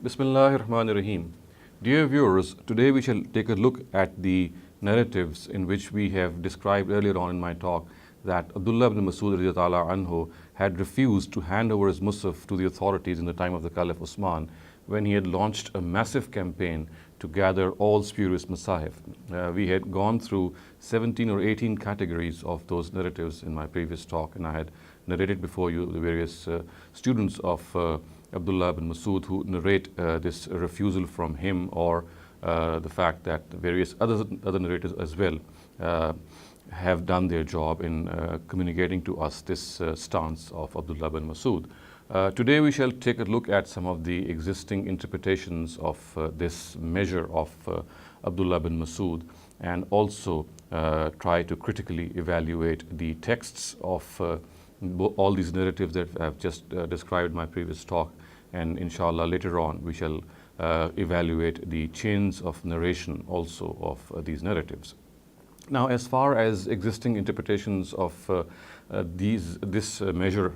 Bismillahirrahmanirrahim. Dear viewers, today we shall take a look at the narratives in which we have described earlier on in my talk that Abdullah ibn Masud radiyallahu anhu had refused to hand over his Mushaf to the authorities in the time of the Caliph Uthman when he had launched a massive campaign to gather all spurious Masahif. We had gone through 17 or 18 categories of those narratives in my previous talk, and I had narrated before you the various students of Abdullah ibn Masud who narrate this refusal from him, or the fact that various other narrators as well have done their job in communicating to us this stance of Abdullah ibn Masud. Today we shall take a look at some of the existing interpretations of this measure of Abdullah ibn Masud, and also try to critically evaluate the texts of all these narratives that I have just described in my previous talk, and inshallah later on we shall evaluate the chains of narration also of these narratives. Now, as far as existing interpretations of this measure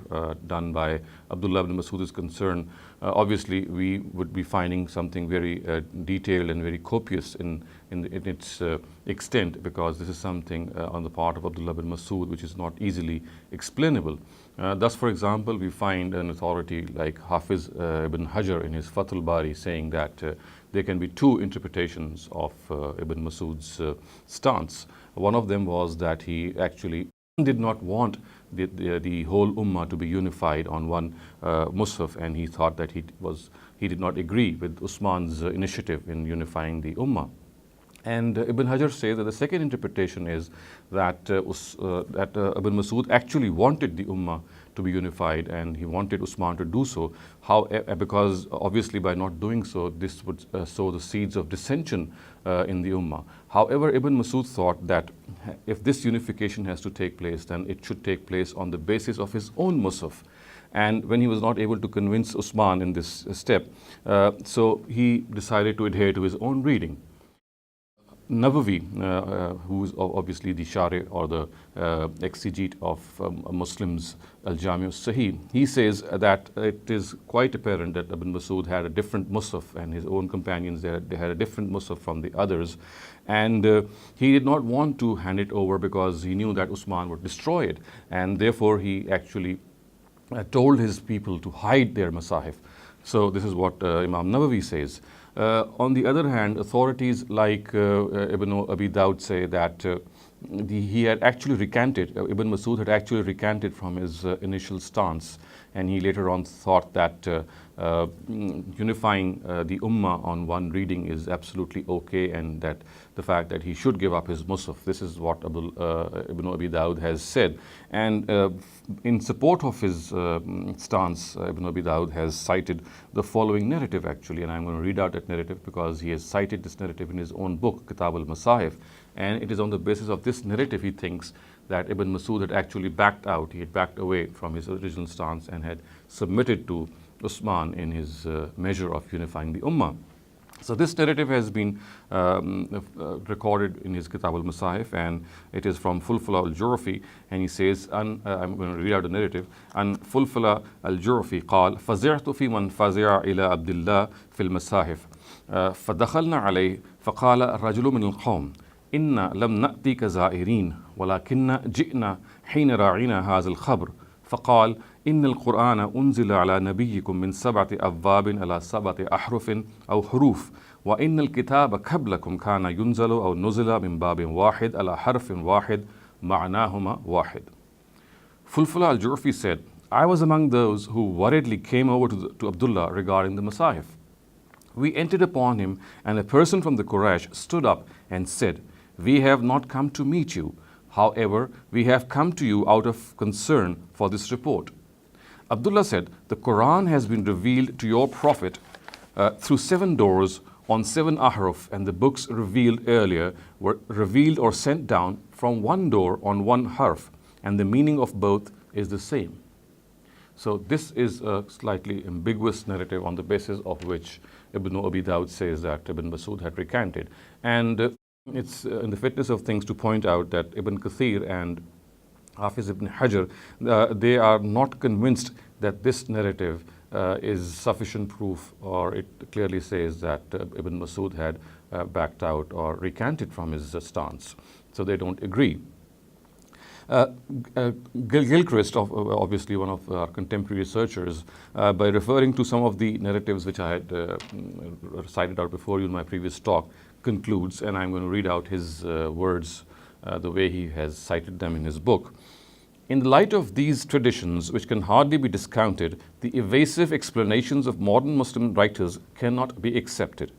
done by Abdullah ibn Masud is concerned, obviously we would be finding something very detailed and very copious in its extent, because this is something on the part of Abdullah ibn Masud which is not easily explainable. Thus, for example, we find an authority like Hafiz ibn Hajar in his Fath al-Bari saying that there can be two interpretations of Ibn Masud's stance. One of them was that he actually did not want the whole Ummah to be unified on one Mushaf, and he thought that he did not agree with Uthman's initiative in unifying the Ummah. And Ibn Hajar says that the second interpretation is that Ibn Masud actually wanted the Ummah to be unified, and he wanted Uthman to do so. Because obviously by not doing so, this would sow the seeds of dissension in the Ummah. However, Ibn Masud thought that if this unification has to take place, then it should take place on the basis of his own Mushaf. And when he was not able to convince Uthman in this step, so he decided to adhere to his own reading. Nawawi, who is obviously the Shari or the exegete of Muslims, Al-Jami al-Sahih, he says that it is quite apparent that Ibn Masud had a different Mushaf, and his own companions, they had a different Mushaf from the others, and he did not want to hand it over because he knew that Uthman would destroy it, and therefore he actually told his people to hide their Masahif. So this is what Imam Nawawi says. On the other hand, authorities like Ibn Abi Dawud say that he had actually recanted, Ibn Masud had actually recanted from his initial stance, and he later on thought that unifying the Ummah on one reading is absolutely okay, and that the fact that he should give up his Mushaf. This is what Ibn Abi Dawud has said. And in support of his stance, Ibn Abi Dawud has cited the following narrative actually, and I'm going to read out that narrative because he has cited this narrative in his own book, Kitab al-Masahif, and it is on the basis of this narrative he thinks that Ibn Masud had actually backed out, he had backed away from his original stance and had submitted to Uthman in his measure of unifying the Ummah. So this narrative has been recorded in his Kitab al-Masahif, and it is from Fulfula al-Jurafi, and he says, I'm going to read out the narrative, and Fulfula al-Jurafi قال فزعت في من فزع إلى عبد الله في المصاحف فدخلنا عليه فقال الرجل من القوم إنا لم نأتيك زائرين ولكن جئنا حين راعينا هذا الخبر فقال إن القرآن أنزل على نبيكم من 7 أبواب على 7 أحرف أو حروف وإن الكتاب قبلكم كان ينزل أو نزل من باب واحد على حرف واحد معناهما واحد. Fulfula al-Jurfi said, I was among those who worriedly came over to Abdullah regarding the Masahif. We entered upon him, and a person from the Quraysh stood up and said, we have not come to meet you. However, we have come to you out of concern for this report. Abdullah said, the Quran has been revealed to your Prophet through 7 doors on 7 ahruf, and the books revealed earlier were revealed or sent down from 1 door on 1 harf, and the meaning of both is the same. So this is a slightly ambiguous narrative on the basis of which Ibn Abi Dawud says that Ibn Masud had recanted. And it's in the fitness of things to point out that Ibn Kathir and Hafiz ibn Hajar, they are not convinced that this narrative is sufficient proof, or it clearly says that Ibn Masud had backed out or recanted from his stance. So they don't agree. Gilchrist, obviously one of our contemporary researchers, by referring to some of the narratives which I had cited out before you in my previous talk, concludes, and I'm going to read out his words the way he has cited them in his book. In the light of these traditions, which can hardly be discounted, the evasive explanations of modern Muslim writers cannot be accepted.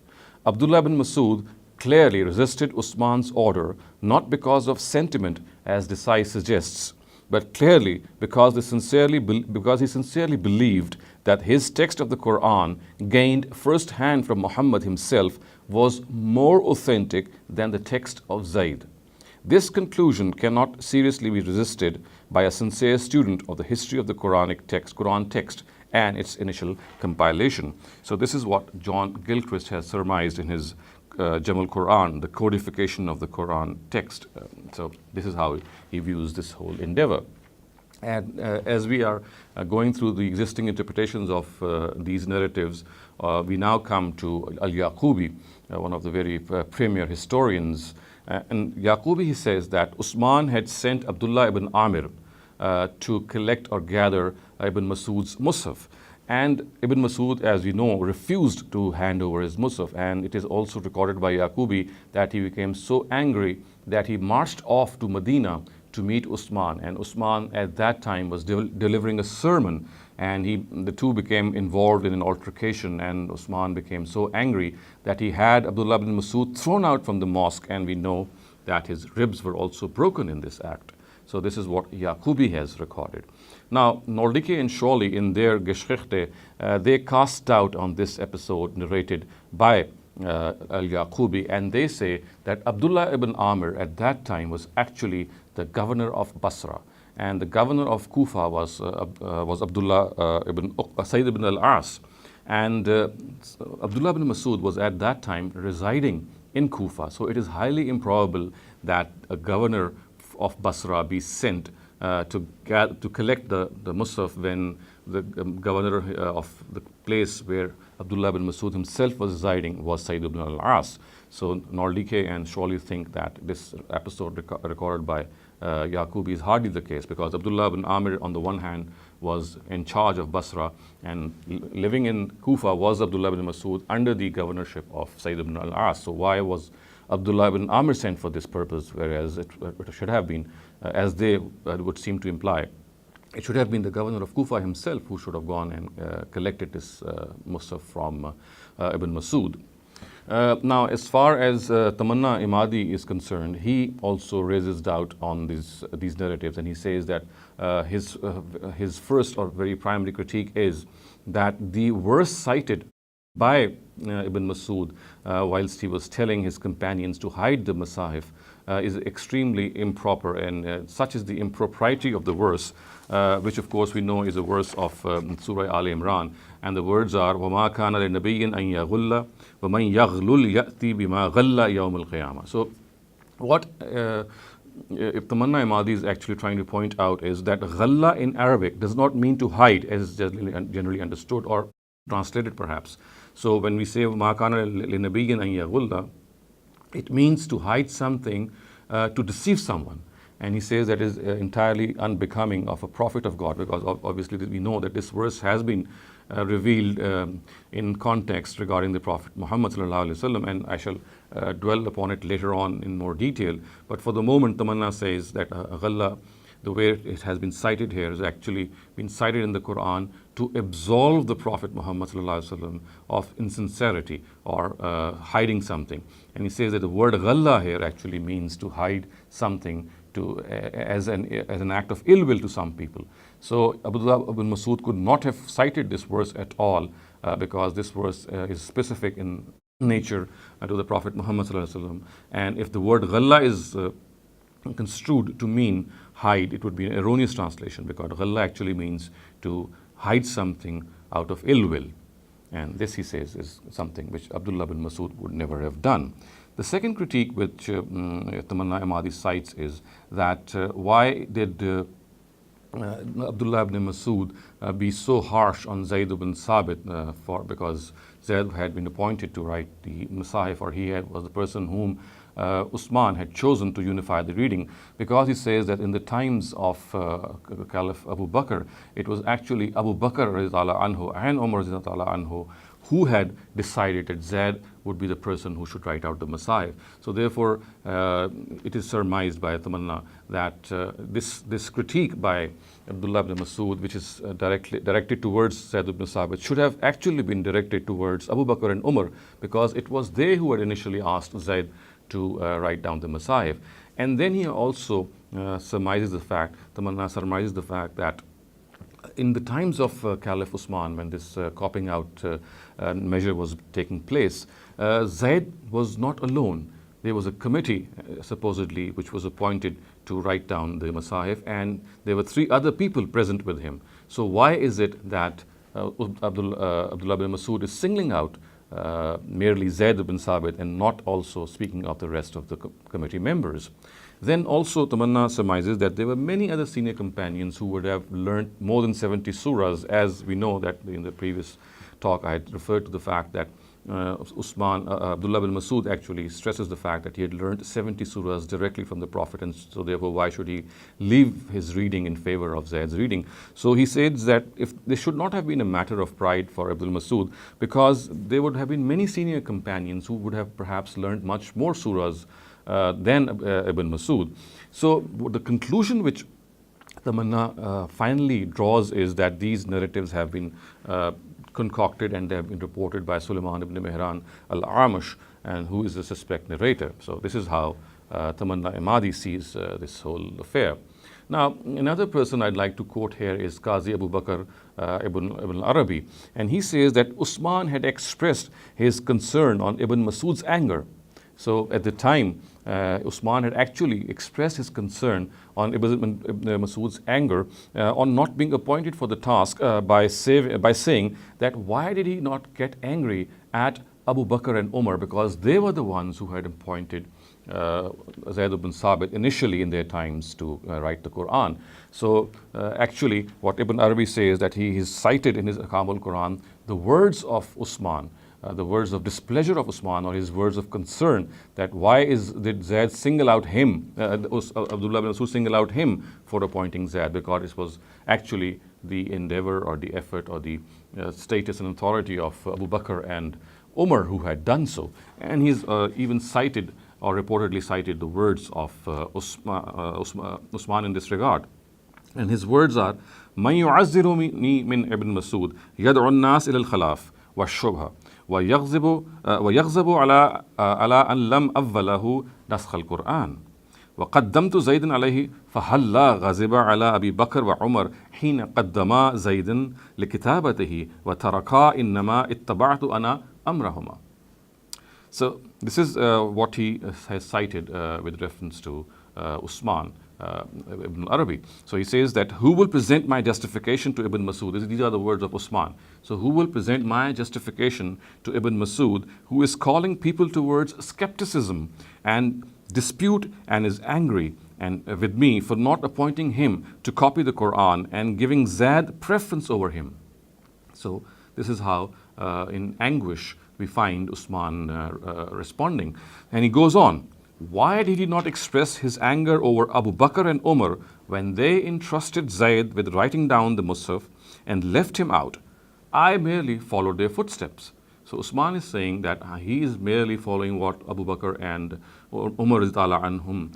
Abdullah ibn Masud clearly resisted Uthman's order, not because of sentiment, as Desai suggests, but clearly because he sincerely believed that his text of the Qur'an, gained first hand from Muhammad himself, was more authentic than the text of Zayd. This conclusion cannot seriously be resisted by a sincere student of the history of the Qur'an text and its initial compilation. So this is what John Gilchrist has surmised in his Jamal Qur'an, the codification of the Qur'an text. So this is how he views this whole endeavor. And as we are going through the existing interpretations of these narratives, we now come to Al-Yaqubi, one of the very premier historians. And Yaqubi, he says that Uthman had sent Abdullah ibn Amir to collect or gather Ibn Masud's Mushaf. And Ibn Masud, as we know, refused to hand over his Mushaf. And it is also recorded by Yaqubi that he became so angry that he marched off to Medina to meet Uthman. And Uthman at that time was delivering a sermon, and the two became involved in an altercation, and Uthman became so angry that he had Abdullah ibn Masud thrown out from the mosque, and we know that his ribs were also broken in this act. So this is what Yaqubi has recorded. Now, Nordicke and Schorley in their Geschichte, they cast doubt on this episode narrated by Al-Yaqubi, and they say that Abdullah ibn Amir at that time was actually the governor of Basra, and the governor of Kufa was Abdullah ibn Sayyid ibn al-As, and Abdullah ibn Masud was at that time residing in Kufa. So it is highly improbable that a governor of Basra be sent to collect the Mushaf when the governor of the place where Abdullah ibn Masud himself was residing was Sayyid ibn al-As. So Nordicke and Schorley think that this episode recorded by Yaqubi is hardly the case, because Abdullah ibn Amir on the one hand was in charge of Basra, and living in Kufa was Abdullah ibn Masud under the governorship of Sayyid ibn al-As. So why was Abdullah ibn Amir sent for this purpose, whereas it should have been, as they would seem to imply, it should have been the governor of Kufa himself who should have gone and collected this Mushaf from Ibn Masud. Now, as far as Tamanna Imadi is concerned, he also raises doubt on these narratives, and he says that his first or very primary critique is that the verse cited by Ibn Masud whilst he was telling his companions to hide the Masahif is extremely improper, and such is the impropriety of the verse, which of course we know is a verse of Surah Al Imran, and the words are وَمَا كَانَ لِنَبِيٍّ أَن يَغُلَّ وَمَنْ يَغْلُلْ يَأْتِي بِمَا غَلَّ يَوْمَ الْقِيَامَةِ. So what if Tamanna Imadi is actually trying to point out is that ghalla in Arabic does not mean to hide, as generally understood or translated perhaps. So when we say مَا كَانَ لِنَبِيٍّ أَن يَغُلَّ, it means to hide something, to deceive someone. And he says that is entirely unbecoming of a prophet of God, because obviously we know that this verse has been revealed in context regarding the Prophet Muhammad sallallahu alaihi wasallam, and I shall dwell upon it later on in more detail. But for the moment, Tamanna says that ghalla, the way it has been cited here, has actually been cited in the Quran to absolve the Prophet Muhammad sallallahu alaihi wasallam of insincerity or hiding something. And he says that the word ghalla here actually means to hide something as an act of ill will to some people. So Abdullah ibn Masud could not have cited this verse at all, because this verse is specific in nature to the Prophet Muhammad sallallahu alaihi wasallam. And if the word ghalla is construed to mean hide, it would be an erroneous translation, because ghalla actually means to hide something out of ill will. And this, he says, is something which Abdullah ibn Masud would never have done. The second critique which Tamanna Imadi cites is that why did Abdullah ibn Masud be so harsh on Zayd ibn Sabit because Zayd had been appointed to write the Masahif, or was the person whom Uthman had chosen to unify the reading, because he says that in the times of Caliph Abu Bakr, it was actually Abu Bakr radhiyallahu anhu and Umar radhiyallahu anhu who had decided that Zayd would be the person who should write out the Masahif. So therefore, it is surmised by Tamanna that this critique by Abdullah ibn Masud, which is directed towards Zayd ibn Sabit, should have actually been directed towards Abu Bakr and Umar, because it was they who had initially asked Zayd to write down the Masahif. And then he also surmises the fact that in the times of Caliph Uthman, when this copying out measure was taking place, Zayd was not alone. There was a committee, supposedly, which was appointed to write down the Masahif, and there were 3 other people present with him. So why is it that Abdullah ibn Masud is singling out merely Zayd ibn Sabit and not also speaking of the rest of the committee members? Then also Tamanna surmises that there were many other senior companions who would have learnt more than 70 surahs, as we know that in the previous talk I had referred to the fact that Abdullah ibn Masud actually stresses the fact that he had learnt 70 surahs directly from the Prophet, and so therefore why should he leave his reading in favor of Zayd's reading? So he says that if this should not have been a matter of pride for Abdul Masud, because there would have been many senior companions who would have perhaps learnt much more surahs than Ibn Masud. So the conclusion which Tamanna finally draws is that these narratives have been concocted and they have been reported by Sulaiman ibn Mihran al-Amash, and who is the suspect narrator. So this is how Tamanna Imadi sees this whole affair. Now, another person I'd like to quote here is Qazi Abu Bakr ibn Arabi, and he says that Uthman had expressed his concern on Ibn Masud's anger. So at the time, Uthman had actually expressed his concern on Ibn Masud's anger on not being appointed for the task by saying that why did he not get angry at Abu Bakr and Umar, because they were the ones who had appointed Zayd ibn Sabit initially in their times to write the Qur'an. So actually what Ibn Arabi says that he has cited in his Ahkam al-Qur'an the words of Uthman, the words of displeasure of Uthman, or his words of concern, that why did Zayd single out him, Abdullah ibn Masud single out him for appointing Zayd, because it was actually the endeavor or the effort or the status and authority of Abu Bakr and Umar who had done so. And he's even cited or reportedly cited the words of Uthman in this regard. And his words are, مَنْ يُعَزِّرُنِي مِنْ ابن مسعود يدعو الناس إلى الخلاف والشبهة ويغضب على أن لم أوله نسخ القرآن وقدمت زيد عليه فهلا غضب على أبي بكر وعمر حين قدما زيد لكتابته وتركا إنما اتبعت أنا أمرهما. So this is what he has cited with reference to Uthman ibn Arabi. So he says that who will present my justification to Ibn Masud? These are the words of Uthman. So who will present my justification to Ibn Masud, who is calling people towards skepticism and dispute and is angry and with me for not appointing him to copy the Qur'an and giving Zayd preference over him. So this is how in anguish we find Uthman responding. And he goes on, why did he not express his anger over Abu Bakr and Umar when they entrusted Zayd with writing down the Mushaf and left him out? I merely followed their footsteps. So Uthman is saying that he is merely following what Abu Bakr and Umar anhum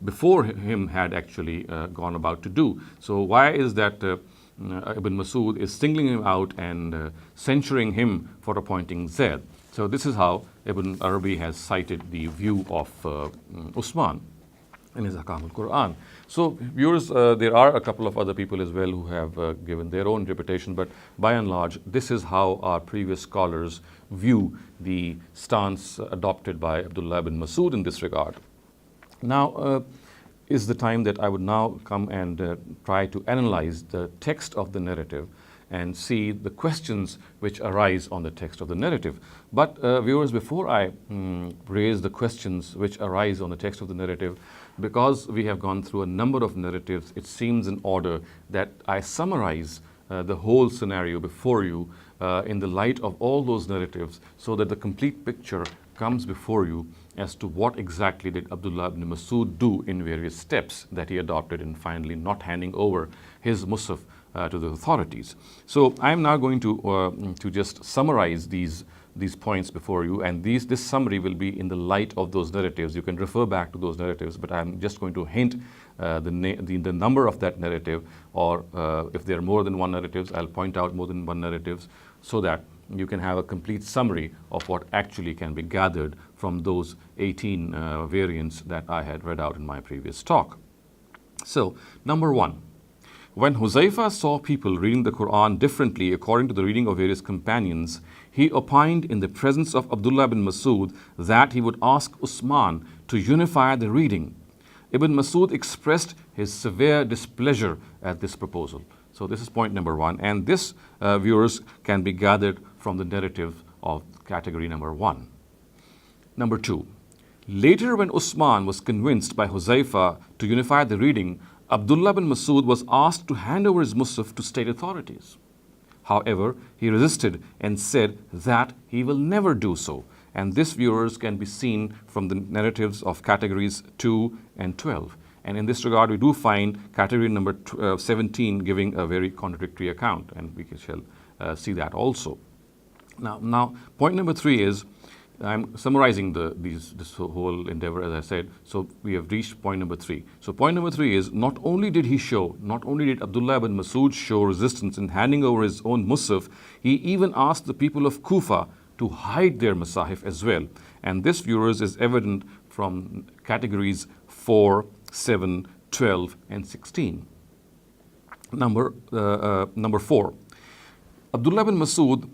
before him had actually gone about to do. So why is that Ibn Masud is singling him out and censuring him for appointing Zayd? So this is how Ibn Arabi has cited the view of Uthman in his Ahkam al-Qur'an. So viewers, there are a couple of other people as well who have given their own interpretation, but by and large, this is how our previous scholars view the stance adopted by Abdullah ibn Masud in this regard. Now is the time that I would now come and try to analyze the text of the narrative and see the questions which arise on the text of the narrative. But viewers, before I raise the questions which arise on the text of the narrative, because we have gone through a number of narratives, it seems in order that I summarize the whole scenario before you in the light of all those narratives, so that the complete picture comes before you as to what exactly did Abdullah ibn Masud do in various steps that he adopted in finally not handing over his Mushaf to the authorities. So I am now going to just summarize these points before you, and this summary will be in the light of those narratives. You can refer back to those narratives, but I'm just going to hint the number of that narrative, or if there are more than one narratives, I'll point out more than one narratives, so that you can have a complete summary of what actually can be gathered from those 18 variants that I had read out in my previous talk. So, number one, when Huzaifa saw people reading the Qur'an differently according to the reading of various companions, he opined in the presence of Abdullah ibn Masud that he would ask Uthman to unify the reading. Ibn Masud expressed his severe displeasure at this proposal. So this is point number one, and this, viewers, can be gathered from the narrative of category number one. Number two, later when Uthman was convinced by Huzaifa to unify the reading, Abdullah bin Masud was asked to hand over his Mushaf to state authorities. However, he resisted and said that he will never do so, and this, viewers, can be seen from the narratives of categories 2 and 12. And in this regard, we do find category number 17 giving a very contradictory account, and we shall see that also. Now, point number 3 is, I'm summarizing this whole endeavor, as I said. So we have reached point number 3. So point number 3 is, not only did Abdullah ibn Masud show resistance in handing over his own Mushaf, he even asked the people of Kufa to hide their Masahif as well. And this, viewers, is evident from categories 4, 7, 12, and 16. Number 4. Abdullah bin Masud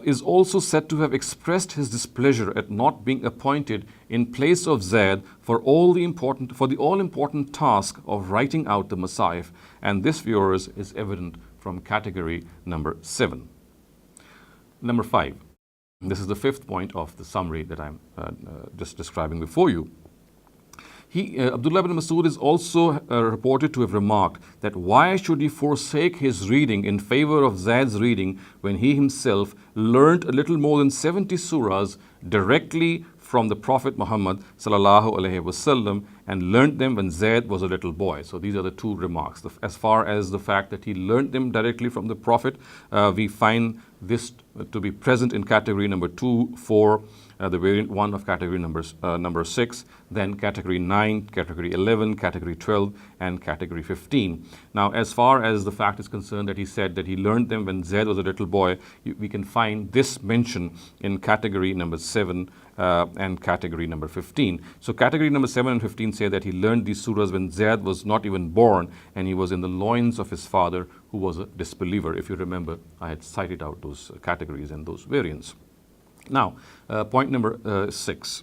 is also said to have expressed his displeasure at not being appointed in place of Zayd for the all-important task of writing out the Masahif, and this, viewers, is evident from category number 7. Number 5. This is the 5th point of the summary that I'm just describing before you. Abdullah ibn Masud is also reported to have remarked that why should he forsake his reading in favor of Zayd's reading when he himself learnt a little more than 70 surahs directly from the Prophet Muhammad sallallahu alaihi wasallam and learnt them when Zayd was a little boy. So these are the 2 remarks. As far as the fact that he learnt them directly from the Prophet, we find this to be present in category number 2, 4, the variant 1 of category number 6, then category 9, category 11, category 12, and category 15. Now, as far as the fact is concerned that he said that he learned them when Zayd was a little boy, we can find this mention in category number 7 and category number 15. So category number 7 and 15 say that he learned these surahs when Zayd was not even born and he was in the loins of his father, who was a disbeliever. If you remember, I had cited out those categories and those variants. Now, point number 6.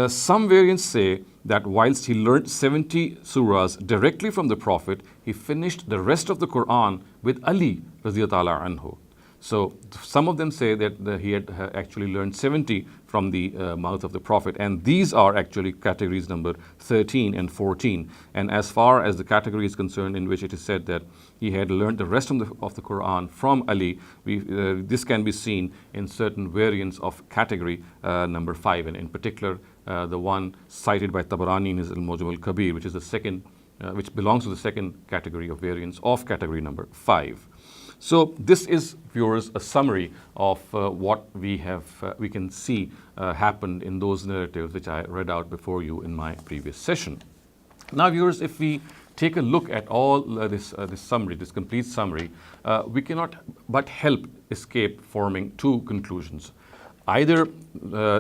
Some variants say that whilst he learnt 70 surahs directly from the Prophet, he finished the rest of the Qur'an with Ali radiyallahu anhu. So some of them say that he had actually learned 70 from the mouth of the Prophet, and these are actually categories number 13 and 14. And as far as the category is concerned in which it is said that he had learned the rest of the Quran from Ali, this can be seen in certain variants of category number 5, and in particular the one cited by Tabarani in his Al-Mawrid al-Kabir, which is the second, which belongs to the second category of variants of category number 5. So this is, viewers, a summary of what we can see happened in those narratives which I read out before you in my previous session. Now, viewers, if we take a look at all this summary, this complete summary, we cannot but help escape forming 2 conclusions. Either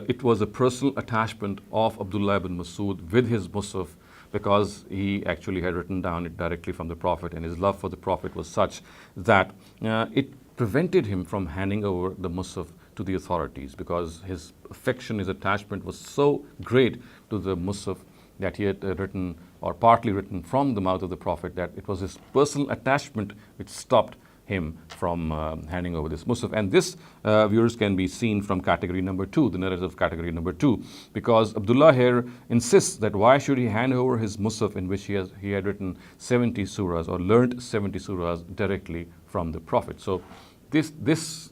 it was a personal attachment of Abdullah ibn Masud with his Mushaf, because he actually had written down it directly from the Prophet, and his love for the Prophet was such that it prevented him from handing over the Mushaf to the authorities, because his affection, his attachment was so great to the Mushaf that he had written, or partly written from the mouth of the Prophet, that it was his personal attachment which stopped him from handing over this Mushaf. And this, viewers, can be seen from category number 2, the narrative category number 2, because Abdullah here insists that why should he hand over his Mushaf in which he had written 70 surahs or learnt 70 surahs directly from the Prophet. So this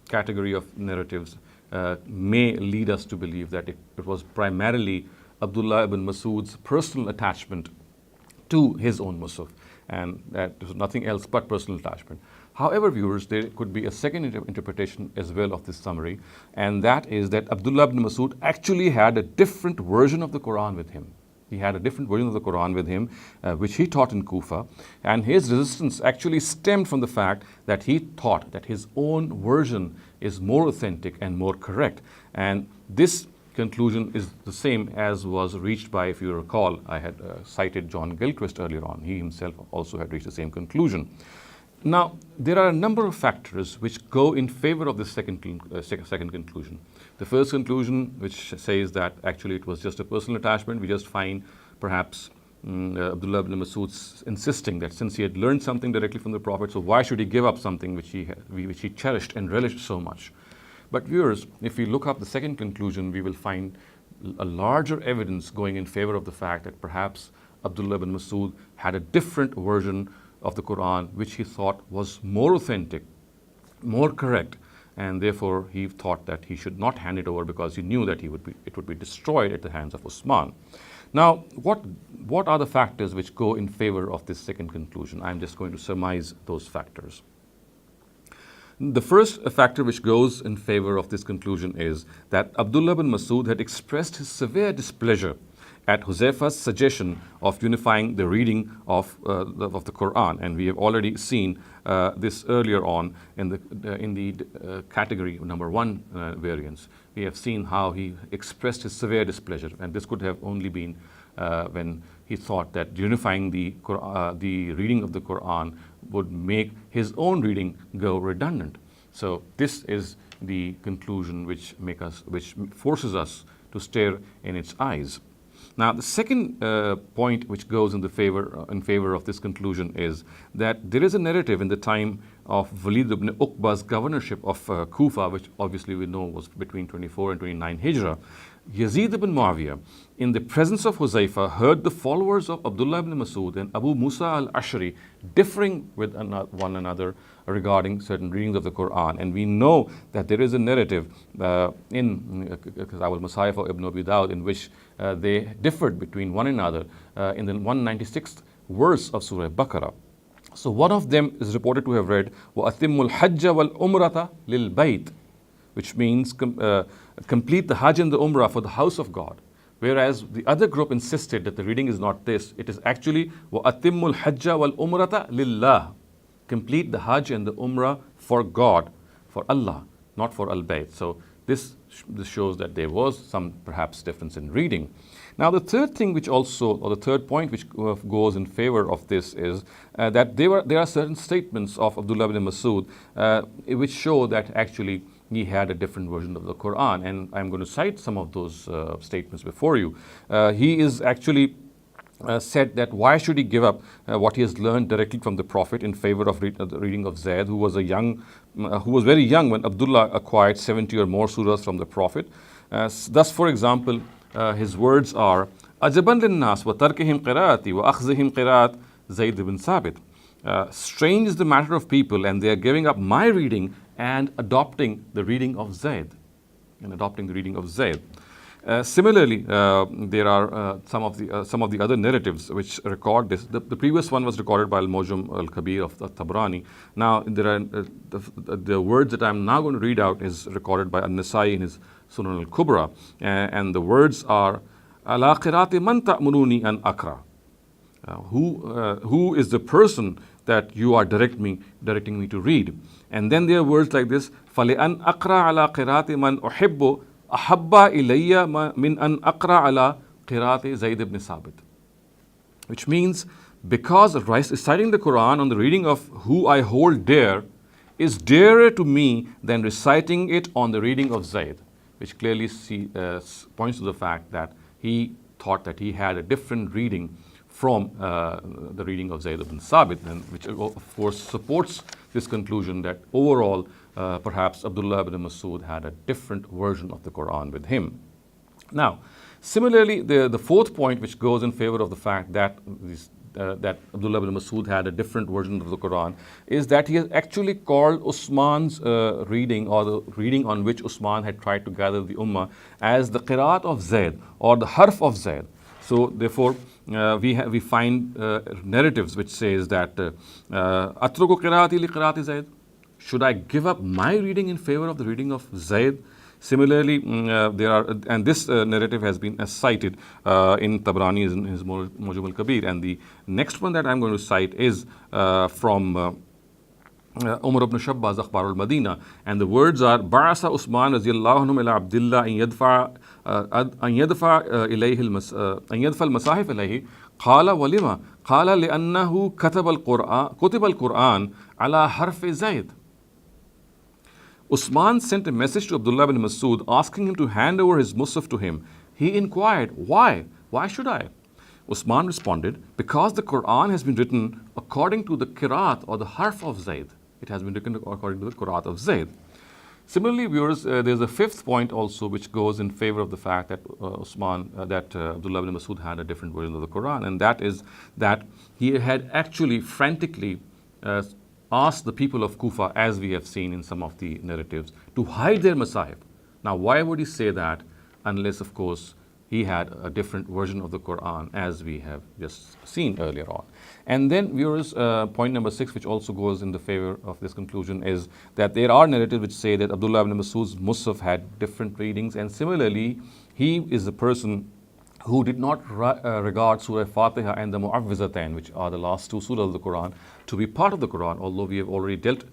category of narratives may lead us to believe that it was primarily Abdullah ibn Masud's personal attachment to his own Mushaf, and that was nothing else but personal attachment. However, viewers, there could be a second interpretation as well of this summary, and that is that Abdullah ibn Masud actually had a different version of the Qur'an with him. He had a different version of the Qur'an with him, which he taught in Kufa, and his resistance actually stemmed from the fact that he thought that his own version is more authentic and more correct. And this conclusion is the same as was reached by, if you recall, I had cited John Gilchrist earlier on. He himself also had reached the same conclusion. Now, there are a number of factors which go in favor of this second conclusion. The first conclusion, which says that actually it was just a personal attachment, we just find perhaps Abdullah ibn Masud insisting that since he had learned something directly from the Prophet, so why should he give up something which he cherished and relished so much? But viewers, if we look up the second conclusion, we will find a larger evidence going in favor of the fact that perhaps Abdullah ibn Masud had a different version of the Quran which he thought was more authentic, more correct, and therefore he thought that he should not hand it over because he knew that it would be destroyed at the hands of Uthman. Now, what are the factors which go in favor of this second conclusion? I'm just going to surmise those factors. The first factor which goes in favor of this conclusion is that Abdullah ibn Masud had expressed his severe displeasure at Huzaifa's suggestion of unifying the reading of the Qur'an, and we have already seen this earlier on in the category number 1 variance. We have seen how he expressed his severe displeasure, and this could have only been when he thought that unifying the reading of the Qur'an would make his own reading go redundant. So this is the conclusion which forces us to stare in its eyes. Now, the second point which goes in favor of this conclusion is that there is a narrative in the time of Walid ibn Uqba's governorship of Kufa, which obviously we know was between 24 and 29 Hijrah. Yazid ibn Muawiyah, in the presence of Huzaifa, heard the followers of Abdullah ibn Masud and Abu Musa al-Ashri differing with one another regarding certain readings of the Qur'an. And we know that there is a narrative in Al-Mawrid Masahif of Ibn Abi Dawud in which they differed between one another in the 196th verse of Surah Baqarah. So one of them is reported to have read, وَأَتِمُّ الْحَجَّ وَالْأُمْرَةَ لِلْبَيْتِ, which means complete the Hajj and the Umrah for the house of God. Whereas the other group insisted that the reading is not this, it is actually وَأَتِمُّ الْحَجَّ وَالْأُمْرَةَ لِلَّهِ, complete the Hajj and the Umrah for God, for Allah, not for Al-Bayt. So this shows that there was some perhaps difference in reading. Now, the third thing which also, or the third point which goes in favor of this is that there are certain statements of Abdullah ibn Masud which show that actually he had a different version of the Quran, and I'm going to cite some of those statements before you. He is actually said that why should he give up what he has learned directly from the Prophet in favor of the reading of Zayd, who was very young when Abdullah acquired 70 or more surahs from the Prophet. Thus, for example, his words are Ajaban linnas wa tarkihim qiraati wa akhzihim qiraat Zayd ibn Sabit. Strange is the matter of people, and they are giving up my reading and adopting the reading of Zayd. Similarly, there are some of the other narratives which record this. The previous one was recorded by Al-Mawjam al-Kabir of Tabrani. Now, there are the words that I'm now going to read out is recorded by An-Nasai in his Sunan al-Kubra, and the words are Ala qirati man ta'muruni an akra. Who is the person that you are directing me to read? And then there are words like this: Fali an akra ala qirati man uhibbu ahabba ilayya min an akra ala qirati Zayd ibn Sabit. Which means, because reciting the Quran on the reading of who I hold dear is dearer to me than reciting it on the reading of Zayd, which clearly points to the fact that he thought that he had a different reading from the reading of Zayd ibn Sabit, and which of course supports this conclusion that overall perhaps Abdullah ibn Masud had a different version of the Qur'an with him. Now, similarly, the fourth point which goes in favor of the fact that that Abdullah ibn Masud had a different version of the Quran is that he has actually called Uthman's reading, or the reading on which Uthman had tried to gather the Ummah, as the Qiraat of Zayd, or the Harf of Zayd. So therefore, we find narratives which says that Atruku qiraati li qiraati Zayd. Should I give up my reading in favor of the reading of Zayd? Similarly, there are, and this narrative has been cited in Tabrani in his Mu'jam al-Kabir, and the next one that I'm going to cite is from Umar ibn Shabbaz Akhbar al-Madina, and the words are Ba'asa Uthman radiyallahu anhu ila Abdullah an yadfa al-masahif ilayhi qala walima qala li'annahu kutiba al-Qur'an ala harf Zayd. Uthman sent a message to Abdullah ibn Masud asking him to hand over his Mushaf to him. He inquired, why? Why should I? Uthman responded, because the Qur'an has been written according to the Qiraat, or the Harf of Zayd. It has been written according to the Qiraat of Zayd. Similarly, viewers, there's a fifth point also which goes in favor of the fact that Abdullah ibn Masud had a different version of the Qur'an, and that is that he had actually frantically asked the people of Kufa, as we have seen in some of the narratives, to hide their Masahif. Now, why would he say that unless, of course, he had a different version of the Qur'an, as we have just seen earlier on? And then, viewers, point number 6, which also goes in the favor of this conclusion, is that there are narratives which say that Abdullah ibn Masud's Mushaf had different readings, and similarly, he is the person who did not regard Surah Fatiha and the Mu'awwizatain, which are the last two surahs of the Quran, to be part of the Quran, although we have already dealt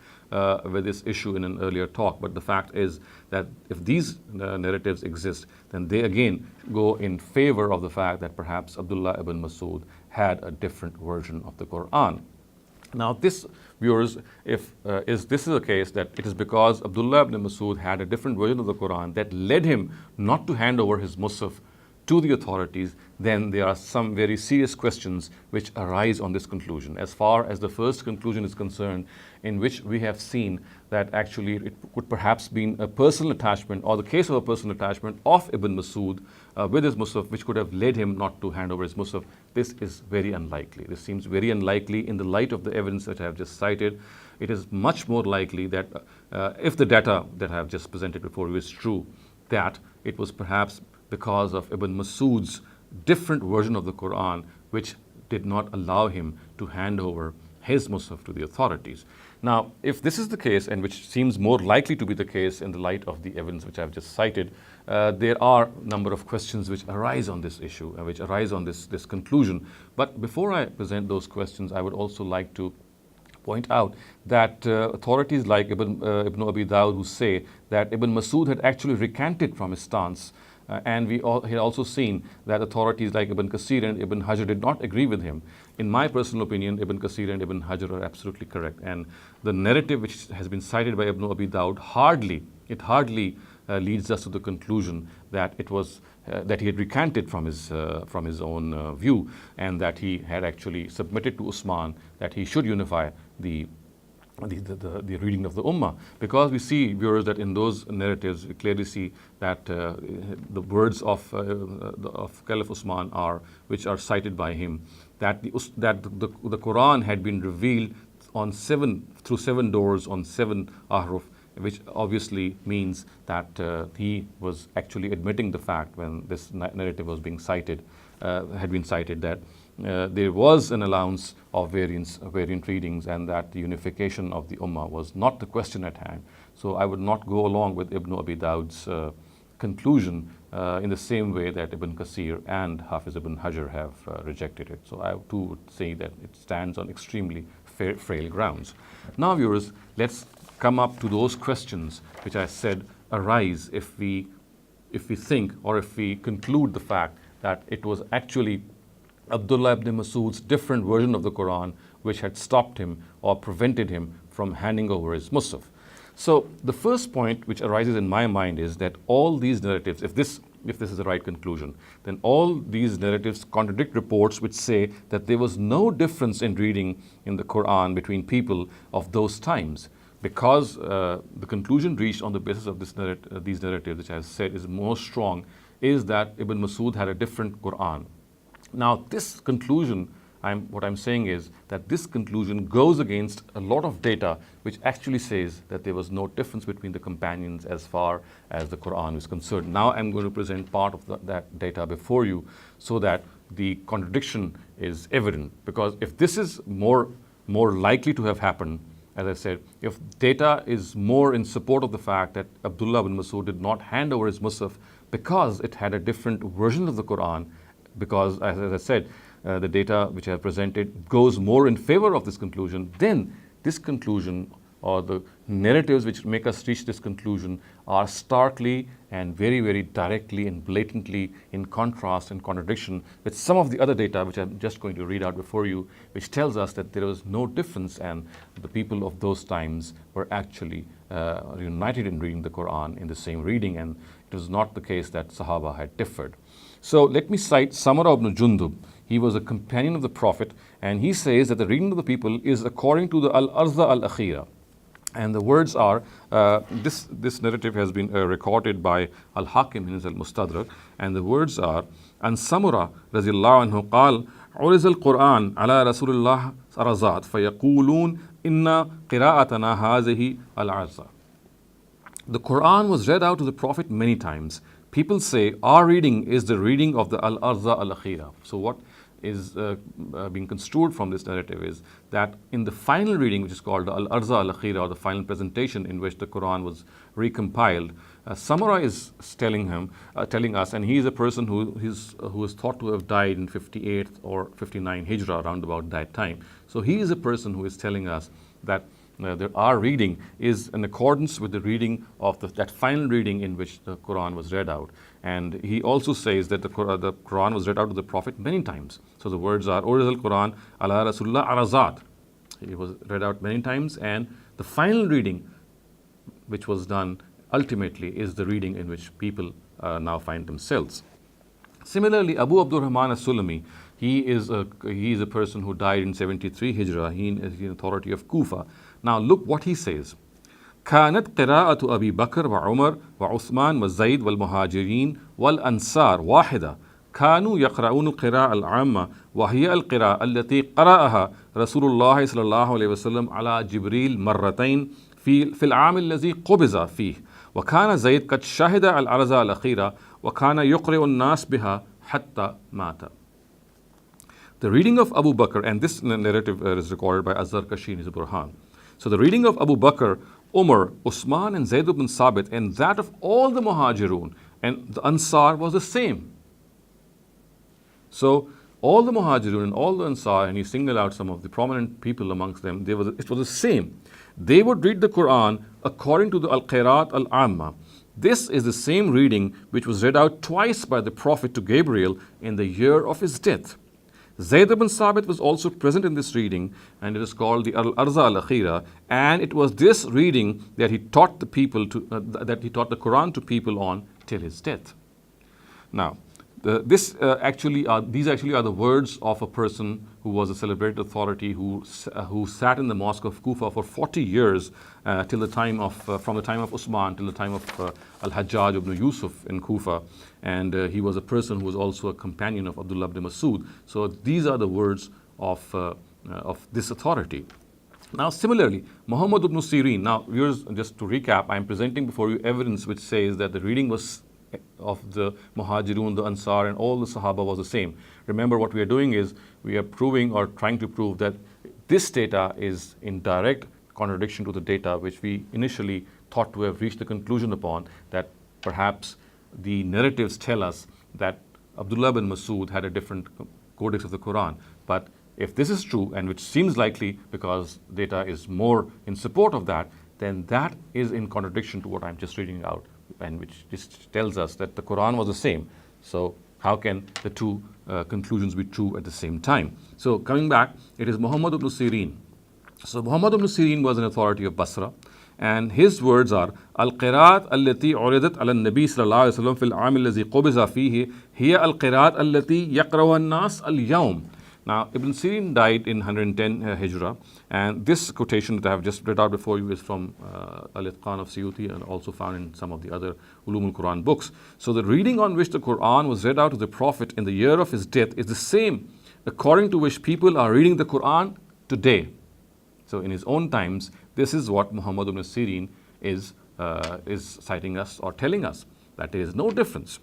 with this issue in an earlier talk. But the fact is that if these narratives exist, then they again go in favor of the fact that perhaps Abdullah ibn Masud had a different version of the Quran. Now, this, viewers, if this is the case, that it is because Abdullah ibn Masud had a different version of the Quran that led him not to hand over his Mushaf to the authorities, then there are some very serious questions which arise on this conclusion. As far as the first conclusion is concerned, in which we have seen that actually it could perhaps be a personal attachment, or the case of a personal attachment of Ibn Masud with his Mushaf, which could have led him not to hand over his Mushaf. This is very unlikely. This seems very unlikely in the light of the evidence that I have just cited. It is much more likely that if the data that I have just presented before you is true, that it was perhaps because of Ibn Masud's different version of the Quran, which did not allow him to hand over his Mushaf to the authorities. Now, if this is the case, and which seems more likely to be the case in the light of the evidence which I have just cited, there are a number of questions which arise on this issue, which arise on this conclusion. But before I present those questions, I would also like to point out that authorities like Ibn Abi Dawud, who say that Ibn Masud had actually recanted from his stance, and we had also seen that authorities like Ibn Kathir and Ibn Hajar did not agree with him. In my personal opinion, Ibn Kathir and Ibn Hajar are absolutely correct, and the narrative which has been cited by Ibn Abi Dawud hardly leads us to the conclusion that it was that he had recanted from his own view, and that he had actually submitted to Uthman that he should unify the reading of the Ummah, because we see, viewers, that in those narratives we clearly see that the words of Caliph Uthman are, which are cited by him, that the Quran had been revealed on through seven doors on 7 ahruf, which obviously means that he was actually admitting the fact, when this narrative was being cited, had been cited, that there was an allowance of variant readings, and that the unification of the Ummah was not the question at hand. So I would not go along with Ibn Abi Dawud's conclusion in the same way that Ibn Kathir and Hafiz Ibn Hajar have rejected it. So I too would say that it stands on extremely frail grounds. Now, viewers, let's come up to those questions which I said arise if we think, or if we conclude the fact that it was actually Abdullah ibn Masud's different version of the Quran which had stopped him or prevented him from handing over his Mushaf. So the first point which arises in my mind is that all these narratives, if this if this is the right conclusion, then all these narratives contradict reports which say that there was no difference in reading in the Quran between people of those times. Because the conclusion reached on the basis of these narratives, which I said is more strong, is that Ibn Masud had a different Quran. Now, this conclusion, what I'm saying is that this conclusion goes against a lot of data which actually says that there was no difference between the companions as far as the Quran is concerned. Now I'm going to present part of that data before you so that the contradiction is evident. Because if this is more likely to have happened, as I said, if data is more in support of the fact that Abdullah ibn Masud did not hand over his Mushaf because it had a different version of the Quran, because as I said, the data which I have presented goes more in favor of this conclusion, then this conclusion or the narratives which make us reach this conclusion are starkly and very, very directly and blatantly in contrast and contradiction with some of the other data which I'm just going to read out before you, which tells us that there was no difference and the people of those times were actually united in reading the Quran in the same reading, and it was not the case that Sahaba had differed. So let me cite Samara ibn Jundub. He was a companion of the Prophet, and he says that the reading of the people is according to the Al-Arza Al-Akhira. And the words are, this narrative has been recorded by Al-Hakim in his Al-Mustadrak, and the words are, An Samura raziyallahu anhu qal, عرض القرآن على رسول الله أرزات فيقولون إن قراءتنا هذه العرزة. The Quran was read out to the Prophet many times. People say, our reading is the reading of the Al-Arza Al-Akhira. So what is being construed from this narrative is that in the final reading, which is called the Al-Arza Al-Akhira, or the final presentation in which the Quran was recompiled, Samura is telling us, and he is a person who is thought to have died in 58 or 59 Hijrah, around about that time. So he is a person who is telling us that our reading is in accordance with the reading of that final reading in which the Quran was read out. And he also says that the Quran was read out to the Prophet many times. So the words are, Urz al-Quran ala Rasulullah arazat. It was read out many times, and the final reading which was done ultimately is the reading in which people now find themselves. Similarly, Abu Abdurrahman as-Sulami, he is a person who died in 73 Hijrah. He is the authority of Kufa. Now look what he says. كانت قراءة أبي بكر وعمر وعثمان والزيد والمهاجرين والأنصار واحدة. كانوا يقرؤون القراءة العامة وهي القراءة التي قرأها رسول الله صلى الله عليه وسلم على جبريل مرتين في العام الذي قبض فيه. وكان زيد قد شهد العرض الأخيرة وكان يقرئ الناس بها حتى مات. The reading of Abu Bakr, and this narrative is recorded by Az-Zarkashi in his Burhan. So the reading of Abu Bakr, Umar, Uthman and Zayd ibn Sabit, and that of all the Muhajirun and the Ansar was the same. So all the Muhajirun and all the Ansar, and you single out some of the prominent people amongst them, it was the same. They would read the Quran according to the Al-Qiraat Al-Amma. This is the same reading which was read out twice by the Prophet to Gabriel in the year of his death. Zayd ibn Sabit was also present in this reading, and it is called the Al-Arza Al-Akhira, and it was this reading that he taught the Quran to people on till his death. Now, these actually are the words of a person who was a celebrated authority who sat in the mosque of Kufa for 40 years from the time of Uthman till the time of Al-Hajjaj ibn Yusuf in Kufa, and he was a person who was also a companion of Abdullah ibn Masud. So these are the words of this authority. Now similarly, Muhammad ibn Sirin. Now viewers, just to recap, I am presenting before you evidence which says that the reading was of the Muhajirun, the Ansar, and all the Sahaba was the same. Remember, what we are doing is we are proving or trying to prove that this data is in direct contradiction to the data which we initially thought to have reached the conclusion upon, that perhaps the narratives tell us that Abdullah ibn Masud had a different codex of the Quran. But if this is true, and which seems likely because data is more in support of that, then that is in contradiction to what I'm just reading out, and which just tells us that the Quran was the same. So how can the two conclusions be true at the same time? So coming back, it is Muhammad ibn Sirin. So Muhammad ibn Sirin was an authority of Basra, And his words are, Al-Qiraat allati uridat ala nabi sallallahu alayhi wa sallam fil aam allazi qubiza fihi hiya al-Qiraat allati yaqra'uha an-nas al-yawm. Now, Ibn Sirin died in 110 Hijrah, and this quotation that I have just read out before you is from Al-Itqan of Suyuti and also found in some of the other Ulum al-Quran books. So the reading on which the Quran was read out to the Prophet in the year of his death is the same according to which people are reading the Quran today. So in his own times, this is what Muhammad ibn Sirin is citing us or telling us, that there is no difference.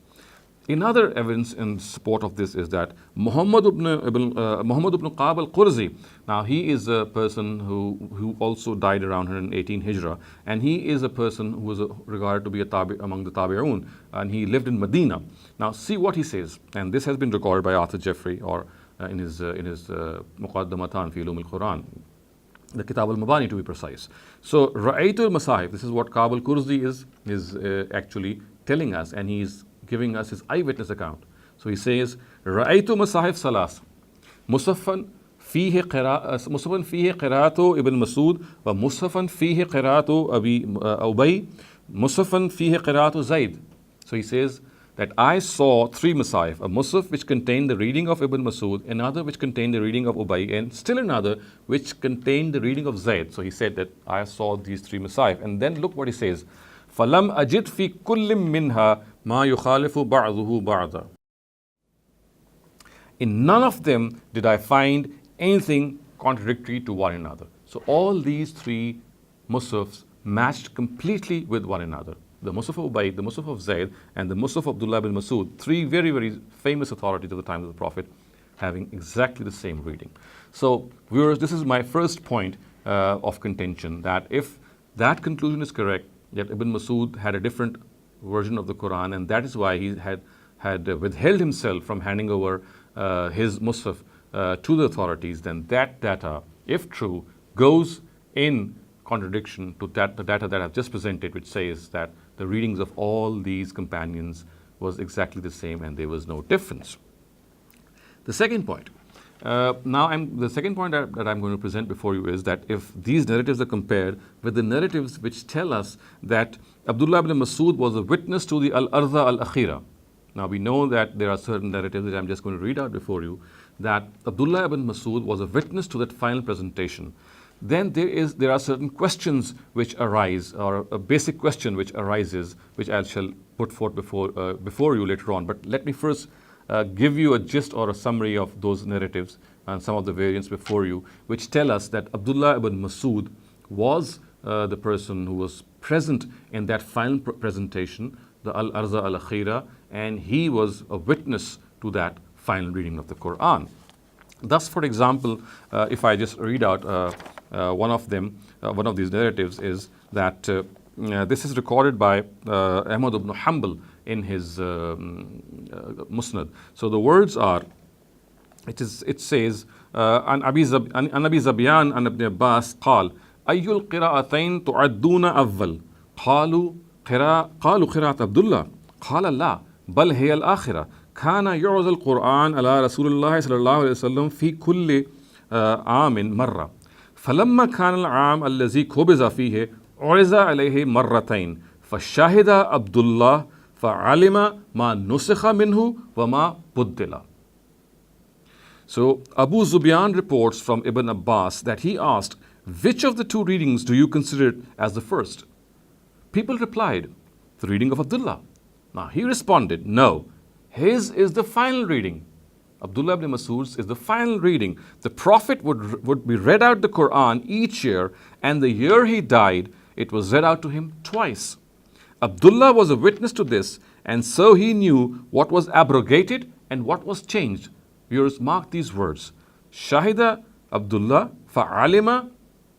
Another evidence in support of this is that Muhammad ibn Qab al-Qurzi, now he is a person who also died around 118 Hijrah, and he is a person who was regarded to be among the Tabi'un, and he lived in Medina. Now see what he says, and this has been recorded by Arthur Jeffrey, or in his Muqaddamatan fi Ulum al-Quran, the Kitab al-Mabani to be precise. So Ra'aytul Masahif, this is what Qab al-Qurzi is actually telling us, and he is giving us his eyewitness account. So he says, Ra'aytu Masahif Salas, Mushafan fihi qira'atu Ibn Masud, wa Mushafan fihi qira'atu Ubay, Mushafan fihi qira'atu Zayd. So he says that I saw three Masahif, a Mushaf which contained the reading of Ibn Masud, another which contained the reading of Ubay, and still another which contained the reading of Zayd. So he said that I saw these three Masahif. And then look what he says, فَلَمْ أَجِدْ فِي كُلٍّ مِّنْهَا مَا يُخَالِفُ بَعْضُهُ بَعْضًا. In none of them did I find anything contradictory to one another. So all these three Mushafs matched completely with one another. The Mushaf of Ubay, the Mushaf of Zayd, and the Mushaf of Abdullah ibn Masud, three very, very famous authorities of the time of the Prophet, having exactly the same reading. So viewers, this is my first point of contention, that if that conclusion is correct, that Ibn Masud had a different version of the Quran, and that is why he had withheld himself from handing over his Mushaf to the authorities, then that data, if true, goes in contradiction to the data that I've just presented, which says that the readings of all these companions was exactly the same and there was no difference. The second point. The second point that I'm going to present before you is that if these narratives are compared with the narratives which tell us that Abdullah ibn Masud was a witness to the Al-Arza Al-Akhira. Now we know that there are certain narratives that I'm just going to read out before you, that Abdullah ibn Masud was a witness to that final presentation. Then there are certain questions which arise, or a basic question which arises, which I shall put forth before you later on. But let me first give you a gist or a summary of those narratives and some of the variants before you, which tell us that Abdullah ibn Masud was the person who was present in that final presentation, the Al-Arza Al-Akhira, and he was a witness to that final reading of the Quran. Thus, for example, if I just read out one of these narratives, is that this is recorded by Ahmad ibn Hanbal in his Musnad. So the words are, it says, عن أبي زبيان عن ابن عباس قال أي القراءتين تعدون أول قالوا قراءة عبد الله قال لا بل هي الآخرة كان يعرض القرآن على رسول الله صلى الله عليه وسلم في كل عام مرة فلما كان العام الذي قبض فيه عرض عليه مرتين فشهد عبد الله فعلم ما نسخ منه وما بدل. So Abu Zubyan reports from Ibn Abbas that he asked, which of the two readings do you consider as the first? People replied, the reading of Abdullah. Now he responded, no, his is the final reading. Abdullah ibn Masud's is the final reading. The Prophet would be read out the Quran each year, and the year he died, it was read out to him twice. Abdullah was a witness to this, and so he knew what was abrogated and what was changed. Viewers, mark these words. Shahida Abdullah fa'alima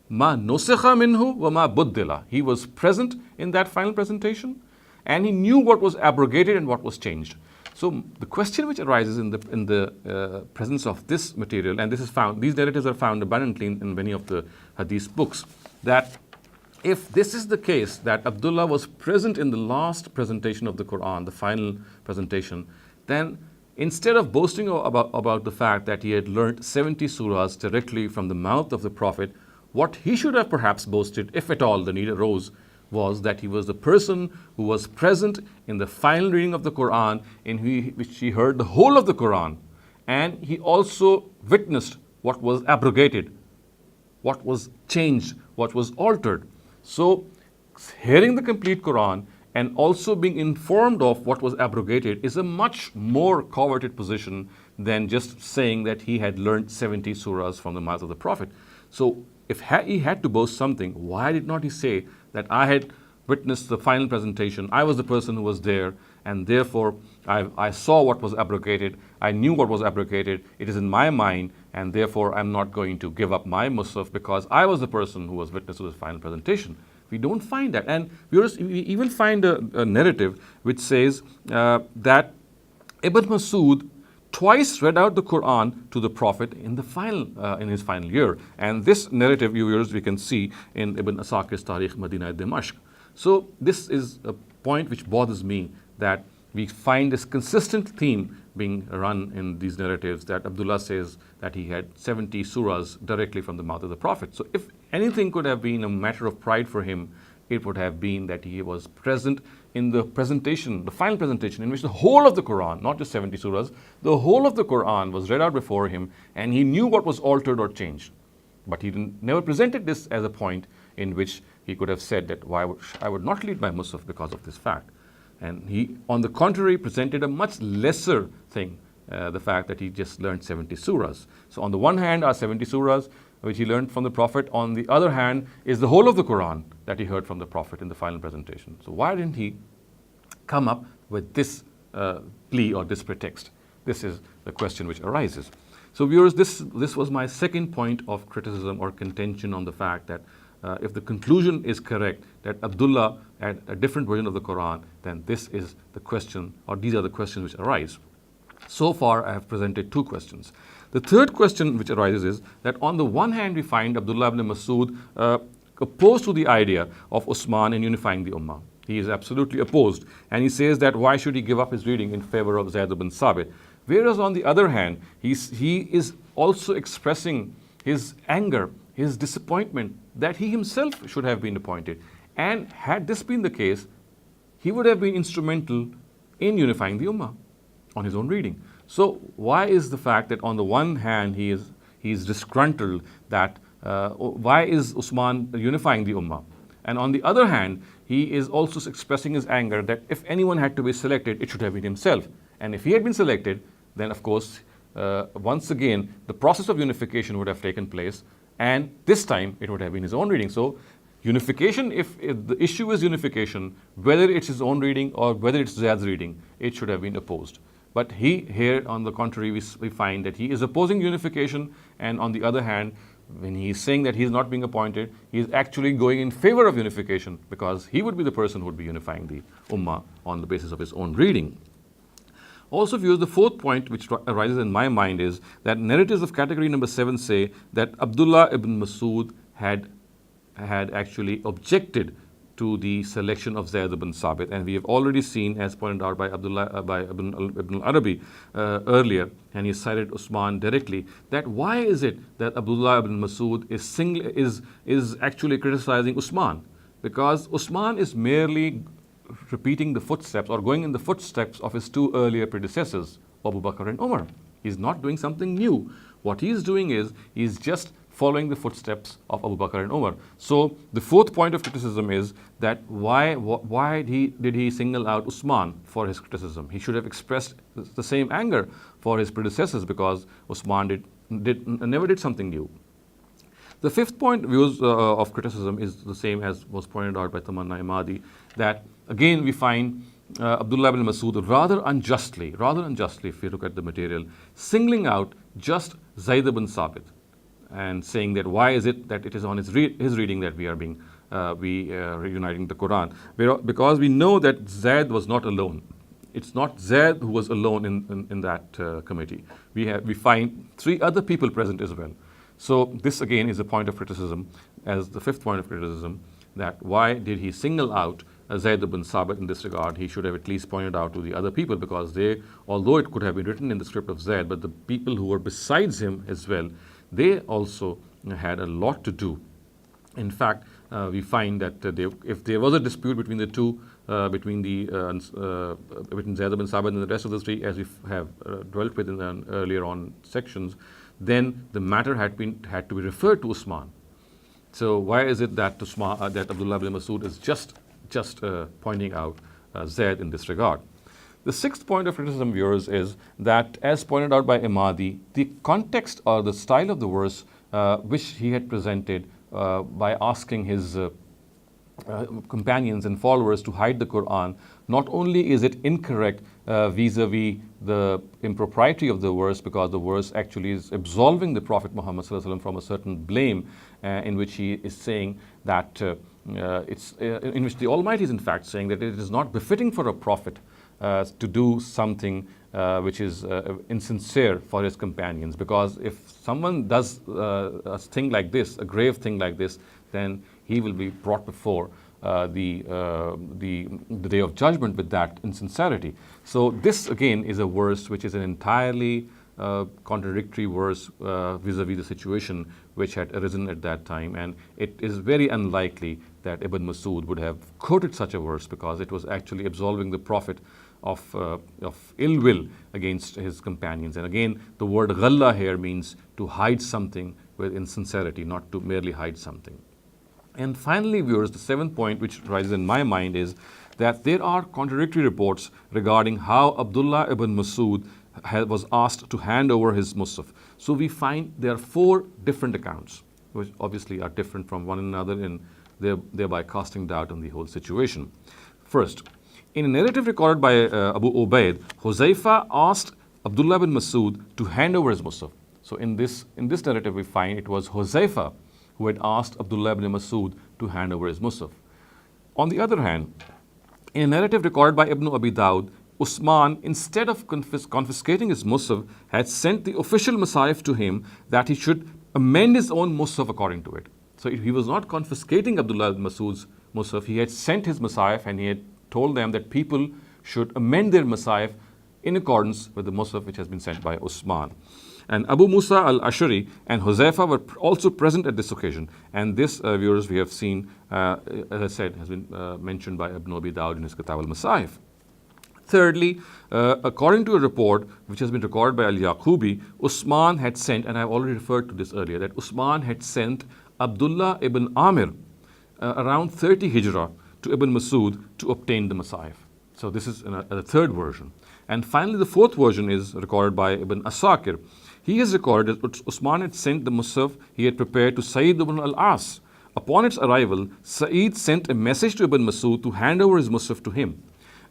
ma nusikha minhu wa ma buddila. He was present in that final presentation, and he knew what was abrogated and what was changed. So the question which arises in the presence of this material, and these narratives are found abundantly in many of the hadith books, that if this is the case, that Abdullah was present in the last presentation of the Quran, the final presentation, then instead of boasting about the fact that he had learnt 70 surahs directly from the mouth of the Prophet, What he should have perhaps boasted, if at all the need arose, was that he was the person who was present in the final reading of the Qur'an, in which he heard the whole of the Qur'an, and he also witnessed what was abrogated, what was changed, what was altered. So, hearing the complete Qur'an and also being informed of what was abrogated is a much more coveted position than just saying that he had learned 70 surahs from the mouth of the Prophet. So, if he had to boast something, why did not he say that I had witnessed the final presentation, I was the person who was there, and therefore I saw what was abrogated, I knew what was abrogated, it is in my mind, and therefore I'm not going to give up my Mushaf because I was the person who was witness to the final presentation. We don't find that. And we even find a narrative which says that Ibn Masud twice read out the Qur'an to the Prophet in his final year. And this narrative, viewers, we can see in Ibn Asakir's Tarikh Madinah Dimashq. So this is a point which bothers me, that we find this consistent theme being run in these narratives, that Abdullah says that he had 70 surahs directly from the mouth of the Prophet. So if anything could have been a matter of pride for him, it would have been that he was present in the presentation, the final presentation, in which the whole of the Qur'an, not just 70 surahs, the whole of the Qur'an was read out before him, and he knew what was altered or changed. But he never presented this as a point in which he could have said that I would not lead my Mushaf because of this fact. And he, on the contrary, presented a much lesser thing, the fact that he just learned 70 surahs. So on the one hand are 70 surahs, which he learned from the Prophet. On the other hand is the whole of the Qur'an that he heard from the Prophet in the final presentation. So why didn't he come up with this plea or this pretext? This is the question which arises. So viewers, this was my second point of criticism or contention on the fact that if the conclusion is correct, that Abdullah had a different version of the Qur'an, then this is the question, or these are the questions which arise. So far, I have presented two questions. The third question which arises is that on the one hand, we find Abdullah ibn Masud opposed to the idea of Uthman in unifying the Ummah. He is absolutely opposed, and he says that why should he give up his reading in favor of Zayd ibn Sabit? Whereas on the other hand, he is also expressing his anger, his disappointment that he himself should have been appointed. And had this been the case, he would have been instrumental in unifying the Ummah on his own reading. So why is the fact that on the one hand he is disgruntled that why is Uthman unifying the Ummah? And on the other hand, he is also expressing his anger that if anyone had to be selected, it should have been himself. And if he had been selected, then of course, once again, the process of unification would have taken place, and this time it would have been his own reading. So unification, if the issue is unification, whether it's his own reading or whether it's Zayd's reading, it should have been opposed. But here, on the contrary, we find that he is opposing unification, and on the other hand, when he is saying that he is not being appointed, he is actually going in favor of unification, because he would be the person who would be unifying the Ummah on the basis of his own reading. Also, viewers, the fourth point which arises in my mind is that narratives of category number 7 say that Abdullah ibn Masud had actually objected to the selection of Zayd ibn Sabit, and we have already seen, as pointed out by Ibn Arabi earlier, and he cited Uthman directly, that why is it that Abdullah ibn Masud is actually criticizing Uthman? Because Uthman is merely repeating the footsteps or going in the footsteps of his two earlier predecessors, Abu Bakr and Umar. He's not doing something new. What he's doing is he's just following the footsteps of Abu Bakr and Umar. So the fourth point of criticism is that why did he single out Uthman for his criticism? He should have expressed the same anger for his predecessors, because Uthman never did something new. The fifth point of criticism is the same as was pointed out by Tamanna Imadi, that again we find Abdullah ibn Masud rather unjustly, if you look at the material, singling out just Zayd ibn Sabit and saying that why is it that it is on his reading that we are reuniting the Quran, because we know that Zayd was not alone. It's not Zayd who was alone in that committee. We find three other people present as well. So this again is a point of criticism, as the fifth point of criticism, that why did he single out Zayd ibn Sabit in this regard? He should have at least pointed out to the other people, because they, although it could have been written in the script of Zayd, but the people who were besides him as well, they also had a lot to do In fact, we find that if there was a dispute between the two, between Zayd bin Sabit and the rest of the three, as we have dwelt with in the earlier on sections, then the matter had to be referred to Uthman. So why is it that that Abdullah ibn Masud is just pointing out Zayd in this regard? The sixth point of criticism, viewers, is that, as pointed out by Ahmadi, the context or the style of the verse which he had presented by asking his companions and followers to hide the Qur'an, not only is it incorrect vis-a-vis the impropriety of the verse, because the verse actually is absolving the Prophet Muhammad ﷺ from a certain blame, in which he is saying that in which the Almighty is in fact saying that it is not befitting for a prophet to do something which is insincere for his companions, because if someone does a thing like this, a grave thing like this, then he will be brought before the day of judgment with that insincerity. So this again is a verse which is an entirely contradictory verse vis-a-vis the situation which had arisen at that time, and it is very unlikely that Ibn Masud would have quoted such a verse, because it was actually absolving the Prophet of ill will against his companions. And again, the word ghalla here means to hide something with insincerity, not to merely hide something. And finally, viewers, the seventh point which rises in my mind is that there are contradictory reports regarding how Abdullah ibn Masud was asked to hand over his Mushaf. So we find there are four different accounts, which obviously are different from one another, and thereby casting doubt on the whole situation. First, in a narrative recorded by Abu Ubaid, Huzaifa asked Abdullah ibn Masud to hand over his Mushaf. So in this narrative we find it was Huzaifa who had asked Abdullah ibn Masud to hand over his Mushaf. On the other hand, in a narrative recorded by Ibn Abi Dawud, Uthman, instead of confiscating his Mushaf, had sent the official Masahif to him that he should amend his own Mushaf according to it. So he was not confiscating Abdullah ibn Masud's Mushaf, he had sent his Masahif and he had told them that people should amend their Masahif in accordance with the Mushaf which has been sent by Uthman. And Abu Musa al-Ashari and Huzaifa were also present at this occasion. And this, viewers, we have seen, as I said, has been mentioned by Ibn Abi Dawud in his Kitab al-Masahif. Thirdly, according to a report which has been recorded by Al-Yaqubi, Uthman had sent, and I have already referred to this earlier, that Uthman had sent Abdullah ibn Amir around 30 Hijrah to Ibn Masud to obtain the Masahif. So this is a third version. And finally, the fourth version is recorded by Ibn Asakir. He has recorded that Uthman had sent the Mushaf he had prepared to Sayyid ibn al-As. Upon its arrival, Sayyid sent a message to Ibn Masud to hand over his Mushaf to him.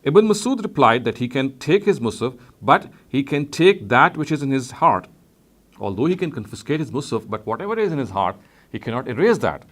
Ibn Masud replied that he can take his Mushaf, but he can take that which is in his heart. Although he can confiscate his Mushaf, but whatever is in his heart, he cannot erase that.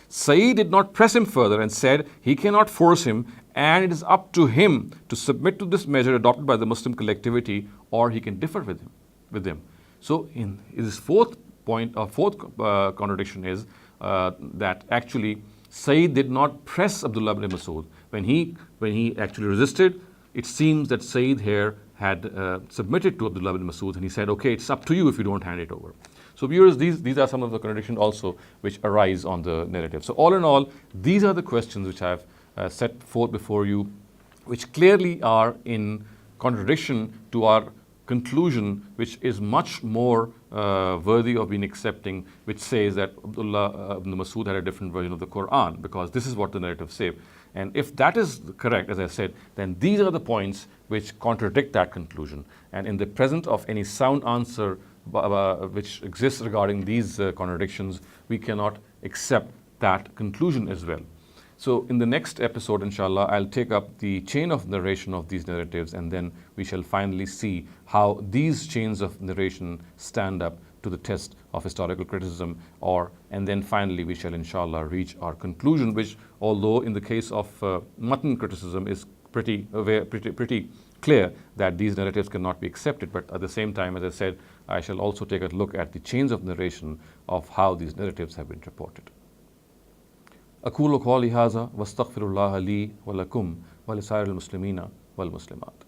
Sayyid did not press him further and said he cannot force him, and it is up to him to submit to this measure adopted by the Muslim collectivity, or he can differ with them. So in his fourth contradiction is that actually Sayyid did not press Abdullah ibn Masud. When he actually resisted, it seems that Sayyid here had submitted to Abdullah ibn Masud, and he said, okay, it's up to you if you don't hand it over. So viewers, these are some of the contradictions also which arise on the narrative. So all in all, these are the questions which I have set forth before you, which clearly are in contradiction to our conclusion, which is much more worthy of being accepting, which says that Abdullah ibn Masud had a different version of the Qur'an, because this is what the narrative says. And if that is correct, as I said, then these are the points which contradict that conclusion. And in the presence of any sound answer which exists regarding these contradictions, we cannot accept that conclusion as well. So in the next episode, inshallah, I'll take up the chain of narration of these narratives, and then we shall finally see how these chains of narration stand up to the test of historical criticism, and then finally we shall inshallah reach our conclusion, which, although in the case of matn criticism is pretty clear that these narratives cannot be accepted, but at the same time, as I said, I shall also take a look at the chains of narration of how these narratives have been reported. أقول قولي هذا واستغفر الله لي ولكم ولسائر المسلمين والمسلمات.